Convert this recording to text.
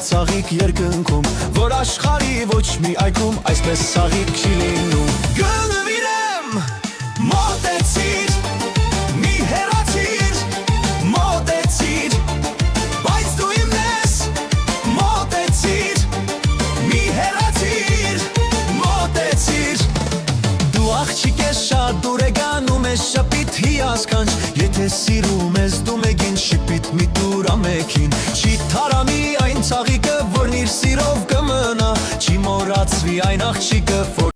ծաղիկ երկնքում, որ աշխարի ոչ մի այգում այսպես ծաղիկ չի լինում։ Գնվիրեմ, մոտեցիր, մի հեռացիր, մոտեցիր, բայց դու իմն ես, մոտեցիր, մի հեռացիր, մոտեցիր։ Դու աղջիկ ես շատ դուր է գանում ես շապիտ հիասքանչ, եթե սիրում ես դու մեկին շիպիտ մի դուր ամեքին, չի թարամի այն ծաղիկը, որն իր սիրով կմնա, չի մոռացվի այն աղջիկը, որ